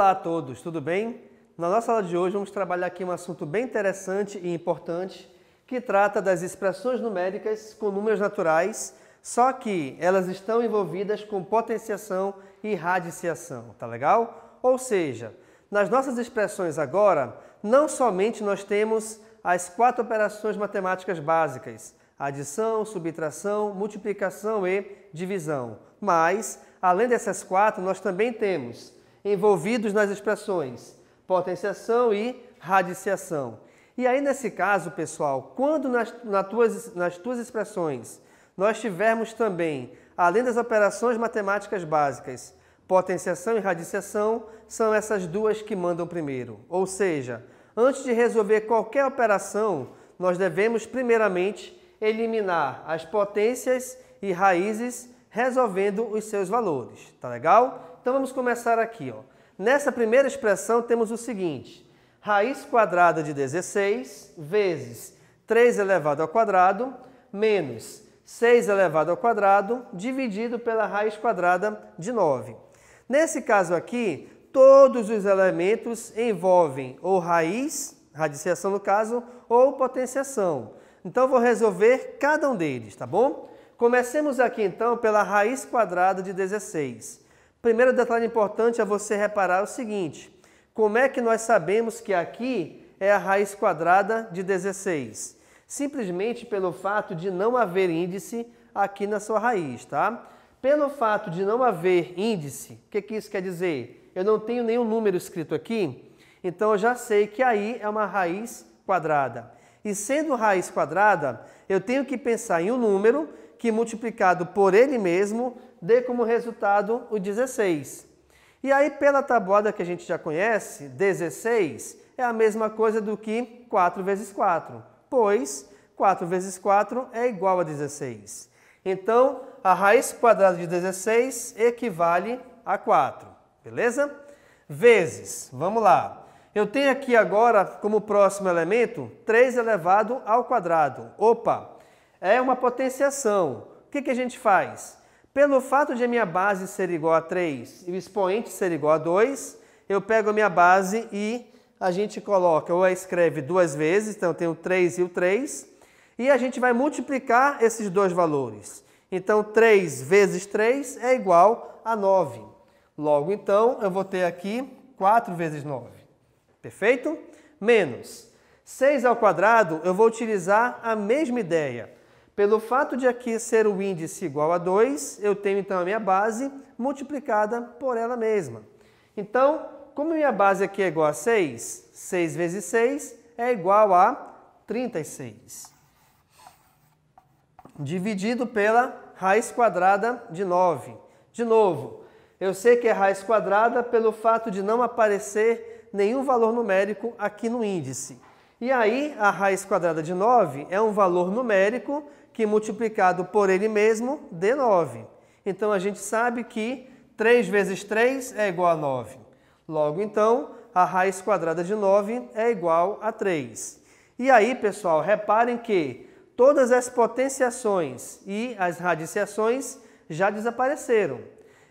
Olá a todos, tudo bem? Na nossa aula de hoje vamos trabalhar aqui um assunto bem interessante e importante que trata das expressões numéricas com números naturais, só que elas estão envolvidas com potenciação e radiciação, tá legal? Ou seja, nas nossas expressões agora, não somente nós temos as 4 operações matemáticas básicas, adição, subtração, multiplicação e divisão, mas, além dessas 4, nós também temos envolvidos nas expressões potenciação e radiciação. E aí, nesse caso, pessoal, quando nas tuas expressões nós tivermos também, além das operações matemáticas básicas, potenciação e radiciação, são essas duas que mandam primeiro. Ou seja, antes de resolver qualquer operação, nós devemos primeiramente eliminar as potências e raízes resolvendo os seus valores. Tá legal? Então vamos começar aqui, ó. Nessa primeira expressão temos o seguinte: raiz quadrada de 16 vezes 3 elevado ao quadrado menos 6 elevado ao quadrado dividido pela raiz quadrada de 9. Nesse caso aqui, todos os elementos envolvem ou raiz, radiciação no caso, ou potenciação. Então vou resolver cada um deles, tá bom? Comecemos aqui então pela raiz quadrada de 16. Primeiro detalhe importante é você reparar o seguinte: como é que nós sabemos que aqui é a raiz quadrada de 16? Simplesmente pelo fato de não haver índice aqui na sua raiz, tá? Pelo fato de não haver índice, o que isso quer dizer? Eu não tenho nenhum número escrito aqui, então eu já sei que aí é uma raiz quadrada. E sendo raiz quadrada, eu tenho que pensar em um número que multiplicado por ele mesmo dê como resultado o 16. E aí, pela tabuada que a gente já conhece, 16 é a mesma coisa do que 4 vezes 4, pois 4 vezes 4 é igual a 16. Então, a raiz quadrada de 16 equivale a 4, beleza? Vezes, vamos lá. Eu tenho aqui agora, como próximo elemento, 3 elevado ao quadrado. Opa, é uma potenciação. O que a gente faz? Pelo fato de a minha base ser igual a 3 e o expoente ser igual a 2, eu pego a minha base e a gente coloca, ou a escreve duas vezes, então eu tenho 3 e o 3, e a gente vai multiplicar esses dois valores. Então, 3 vezes 3 é igual a 9. Logo, então, eu vou ter aqui 4 vezes 9. Perfeito? Menos 6 ao quadrado, eu vou utilizar a mesma ideia. Pelo fato de aqui ser o índice igual a 2, eu tenho então a minha base multiplicada por ela mesma. Então, como minha base aqui é igual a 6, 6 vezes 6 é igual a 36. Dividido pela raiz quadrada de 9. De novo, eu sei que é raiz quadrada pelo fato de não aparecer nenhum valor numérico aqui no índice. E aí, a raiz quadrada de 9 é um valor numérico que multiplicado por ele mesmo dê 9. Então, a gente sabe que 3 vezes 3 é igual a 9. Logo, então, a raiz quadrada de 9 é igual a 3. E aí, pessoal, reparem que todas as potenciações e as radiciações já desapareceram.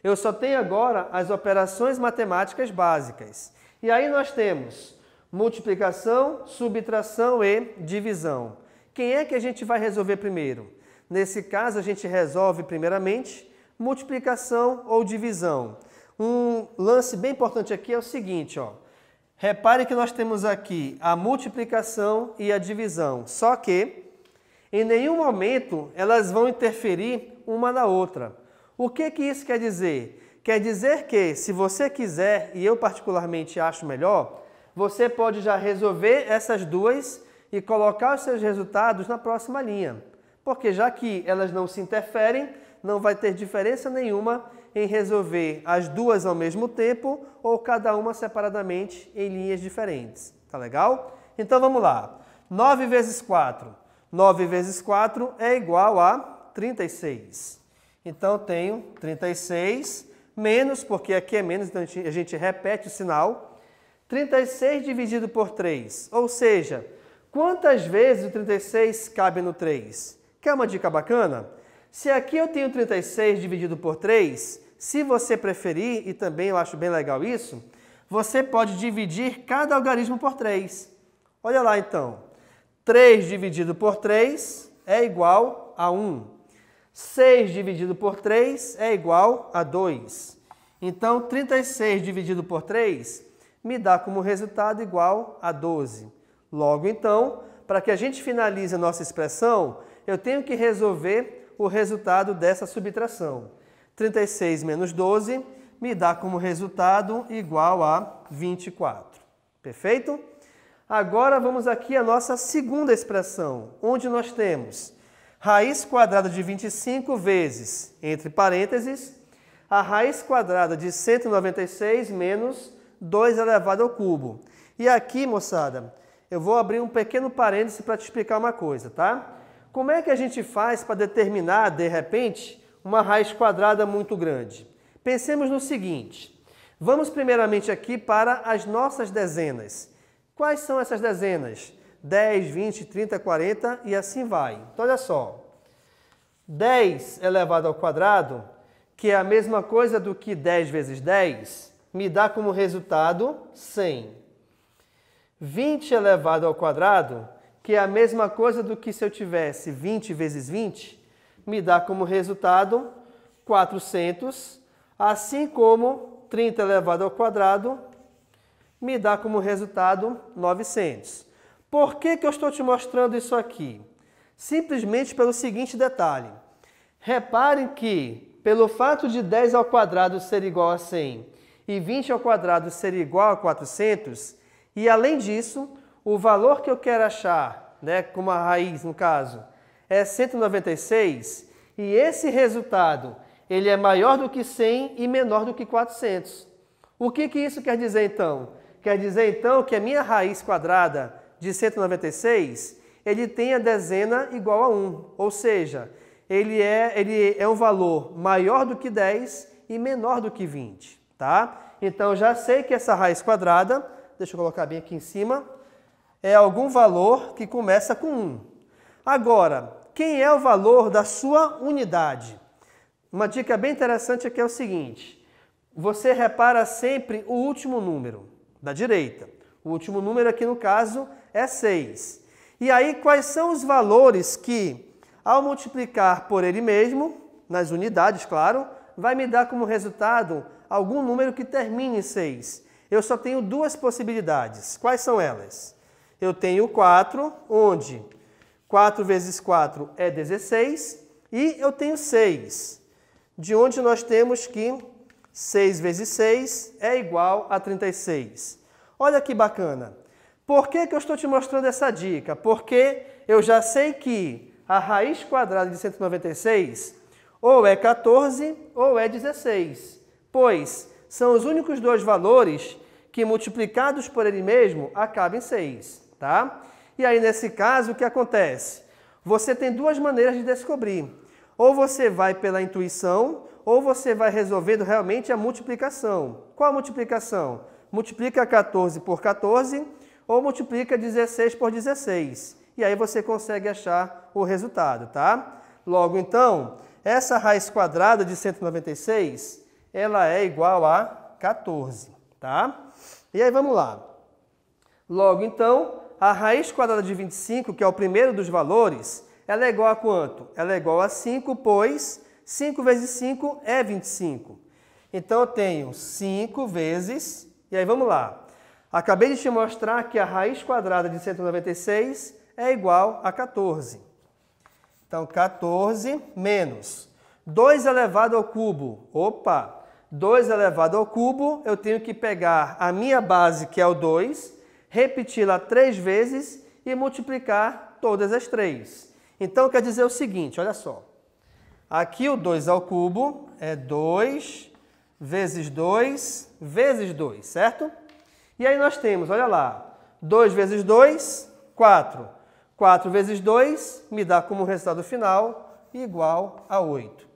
Eu só tenho agora as operações matemáticas básicas. E aí nós temos multiplicação, subtração e divisão. Quem é que a gente vai resolver primeiro? Nesse caso, a gente resolve primeiramente multiplicação ou divisão. Um lance bem importante aqui é o seguinte, ó. Repare que nós temos aqui a multiplicação e a divisão, só que em nenhum momento elas vão interferir uma na outra. O que isso quer dizer? Quer dizer que, se você quiser, e eu particularmente acho melhor, você pode já resolver essas duas e colocar os seus resultados na próxima linha. Porque já que elas não se interferem, não vai ter diferença nenhuma em resolver as duas ao mesmo tempo ou cada uma separadamente em linhas diferentes. Tá legal? Então vamos lá. 9 vezes 4. 9 vezes 4 é igual a 36. Então tenho 36 menos, porque aqui é menos, então a gente repete o sinal. 36 dividido por 3, ou seja, quantas vezes o 36 cabe no 3? Quer uma dica bacana? Se aqui eu tenho 36 dividido por 3, se você preferir, e também eu acho bem legal isso, você pode dividir cada algarismo por 3. Olha lá então. 3 dividido por 3 é igual a 1. 6 dividido por 3 é igual a 2. Então, 36 dividido por 3 me dá como resultado igual a 12. Logo, então, para que a gente finalize a nossa expressão, eu tenho que resolver o resultado dessa subtração. 36 menos 12 me dá como resultado igual a 24. Perfeito? Agora vamos aqui à nossa segunda expressão, onde nós temos raiz quadrada de 25 vezes, entre parênteses, a raiz quadrada de 196 menos 2 elevado ao cubo. E aqui, moçada, eu vou abrir um pequeno parêntese para te explicar uma coisa, tá? Como é que a gente faz para determinar, de repente, uma raiz quadrada muito grande? Pensemos no seguinte. Vamos primeiramente aqui para as nossas dezenas. Quais são essas dezenas? 10, 20, 30, 40 e assim vai. Então, olha só. 10 elevado ao quadrado, que é a mesma coisa do que 10 vezes 10, me dá como resultado 100. 20 elevado ao quadrado, que é a mesma coisa do que se eu tivesse 20 vezes 20, me dá como resultado 400, assim como 30 elevado ao quadrado me dá como resultado 900. Por que eu estou te mostrando isso aqui? Simplesmente pelo seguinte detalhe. Reparem que, pelo fato de 10 ao quadrado ser igual a 100 e 20 ao quadrado ser igual a 400, e além disso, o valor que eu quero achar, né, como a raiz no caso, é 196, e esse resultado ele é maior do que 100 e menor do que 400. O que isso quer dizer então? Quer dizer então que a minha raiz quadrada de 196, ele tem a dezena igual a 1, ou seja, ele é um valor maior do que 10 e menor do que 20, tá? Então já sei que essa raiz quadrada, deixa eu colocar bem aqui em cima, é algum valor que começa com 1. Agora, quem é o valor da sua unidade? Uma dica bem interessante aqui é o seguinte, você repara sempre o último número da direita. O último número aqui no caso é 6. E aí quais são os valores que, ao multiplicar por ele mesmo, nas unidades, claro, vai me dar como resultado algum número que termine em 6. Eu só tenho duas possibilidades. Quais são elas? Eu tenho 4, onde 4 vezes 4 é 16, e eu tenho 6, de onde nós temos que 6 vezes 6 é igual a 36. Olha que bacana. Por que eu estou te mostrando essa dica? Porque eu já sei que a raiz quadrada de 196 ou é 14 ou é 16, pois são os únicos dois valores que multiplicados por ele mesmo acabam em 6, tá? E aí nesse caso o que acontece? Você tem duas maneiras de descobrir. Ou você vai pela intuição, ou você vai resolvendo realmente a multiplicação. Qual a multiplicação? Multiplica 14 por 14 ou multiplica 16 por 16. E aí você consegue achar o resultado, tá? Logo, então, essa raiz quadrada de 196, ela é igual a 14, tá? E aí vamos lá. Logo, então, a raiz quadrada de 25, que é o primeiro dos valores, ela é igual a quanto? Ela é igual a 5, pois 5 vezes 5 é 25. Então, eu tenho 5 vezes... E aí, vamos lá. Acabei de te mostrar que a raiz quadrada de 196 é igual a 14. Então, 14 menos 2 elevado ao cubo. Opa! 2 elevado ao cubo, eu tenho que pegar a minha base, que é o 2, repeti-la 3 vezes e multiplicar todas as 3. Então, quer dizer o seguinte, olha só. Aqui o 2 ao cubo é 2 vezes 2 vezes 2, certo? E aí nós temos, olha lá, 2 vezes 2, 4. 4 vezes 2 me dá como resultado final igual a 8.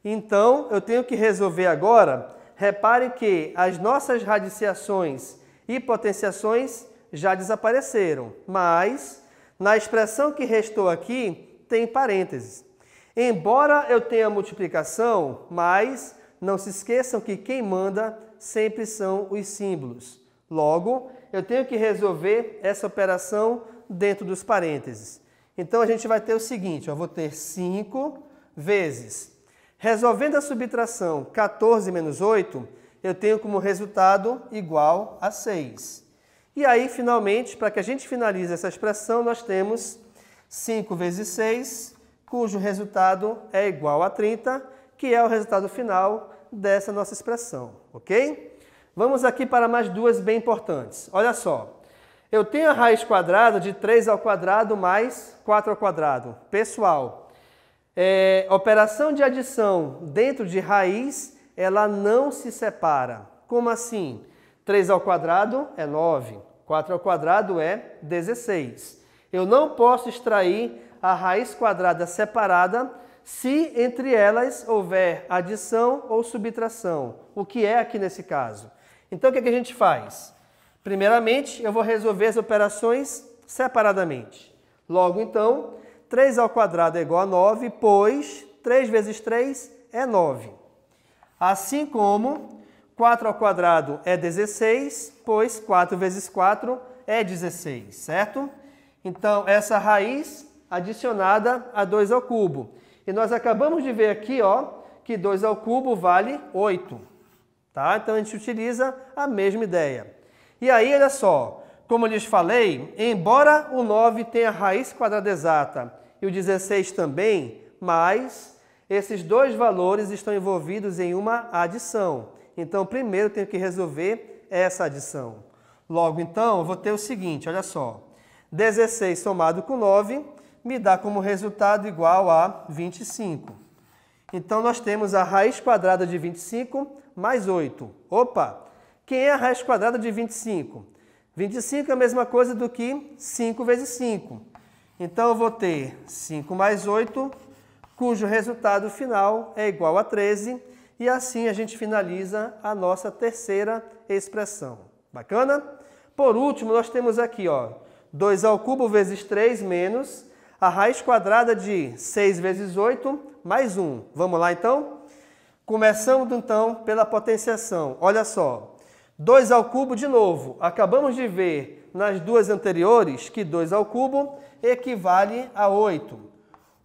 Então, eu tenho que resolver agora, repare que as nossas radiciações e potenciações já desapareceram, mas na expressão que restou aqui tem parênteses. Embora eu tenha multiplicação, mas não se esqueçam que quem manda sempre são os símbolos. Logo, eu tenho que resolver essa operação dentro dos parênteses. Então, a gente vai ter o seguinte, eu vou ter 5 vezes. Resolvendo a subtração 14 menos 8, eu tenho como resultado igual a 6. E aí, finalmente, para que a gente finalize essa expressão, nós temos 5 vezes 6, cujo resultado é igual a 30, que é o resultado final dessa nossa expressão, ok? Vamos aqui para mais duas bem importantes. Olha só, eu tenho a raiz quadrada de 3 ao quadrado mais 4 ao quadrado. Pessoal, operação de adição dentro de raiz, ela não se separa. Como assim? 3 ao quadrado é 9, 4 ao quadrado é 16. Eu não posso extrair a raiz quadrada separada se entre elas houver adição ou subtração, o que é aqui nesse caso. Então, o que a gente faz? Primeiramente, eu vou resolver as operações separadamente. Logo, então, 3 ao quadrado é igual a 9, pois 3 vezes 3 é 9. Assim como 4 ao quadrado é 16, pois 4 vezes 4 é 16, certo? Então, essa raiz adicionada a 2 ao cubo. E nós acabamos de ver aqui, ó, que 2 ao cubo vale 8. Tá? Então, a gente utiliza a mesma ideia. E aí, olha só, como eu lhes falei, embora o 9 tenha raiz quadrada exata e o 16 também, mas esses dois valores estão envolvidos em uma adição. Então, primeiro eu tenho que resolver essa adição. Logo, então, eu vou ter o seguinte, olha só. 16 somado com 9 me dá como resultado igual a 25. Então, nós temos a raiz quadrada de 25 mais 8. Opa! Quem é a raiz quadrada de 25? 25 é a mesma coisa do que 5 vezes 5. Então, eu vou ter 5 mais 8, cujo resultado final é igual a 13. E assim a gente finaliza a nossa terceira expressão. Bacana? Por último, nós temos aqui, ó, 2 ao cubo vezes 3 menos a raiz quadrada de 6 vezes 8 mais 1. Vamos lá, então? Começamos, então, pela potenciação. Olha só, 2 ao cubo de novo. Acabamos de ver nas duas anteriores que 2 ao cubo equivale a 8.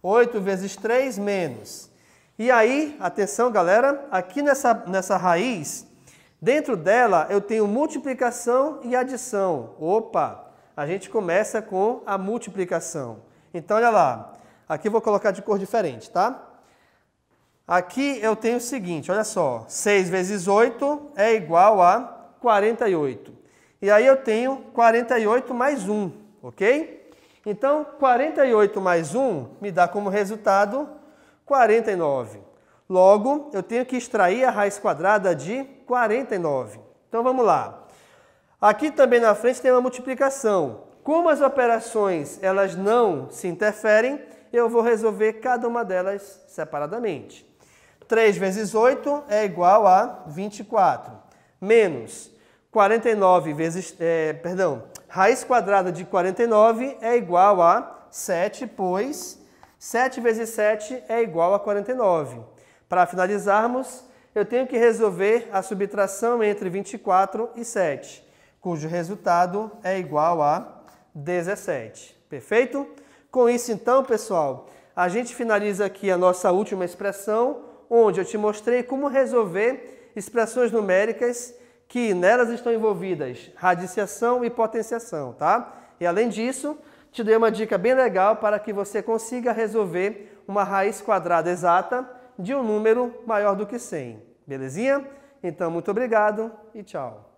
8 vezes 3 menos. E aí, atenção, galera, aqui nessa raiz, dentro dela eu tenho multiplicação e adição. Opa, a gente começa com a multiplicação. Então, olha lá, aqui eu vou colocar de cor diferente, tá? Aqui eu tenho o seguinte, olha só, 6 vezes 8 é igual a 48. E aí eu tenho 48 mais 1, ok? Então, 48 mais 1 me dá como resultado 49. Logo, eu tenho que extrair a raiz quadrada de 49. Então, vamos lá. Aqui também na frente tem uma multiplicação. Como as operações elas não se interferem, eu vou resolver cada uma delas separadamente. 3 vezes 8 é igual a 24. Menos 49 vezes... raiz quadrada de 49 é igual a 7, pois 7 vezes 7 é igual a 49. Para finalizarmos, eu tenho que resolver a subtração entre 24 e 7, cujo resultado é igual a 17. Perfeito? Com isso, então, pessoal, a gente finaliza aqui a nossa última expressão, onde eu te mostrei como resolver expressões numéricas que nelas estão envolvidas radiciação e potenciação, tá? E além disso, te dei uma dica bem legal para que você consiga resolver uma raiz quadrada exata de um número maior do que 100. Belezinha? Então, muito obrigado e tchau.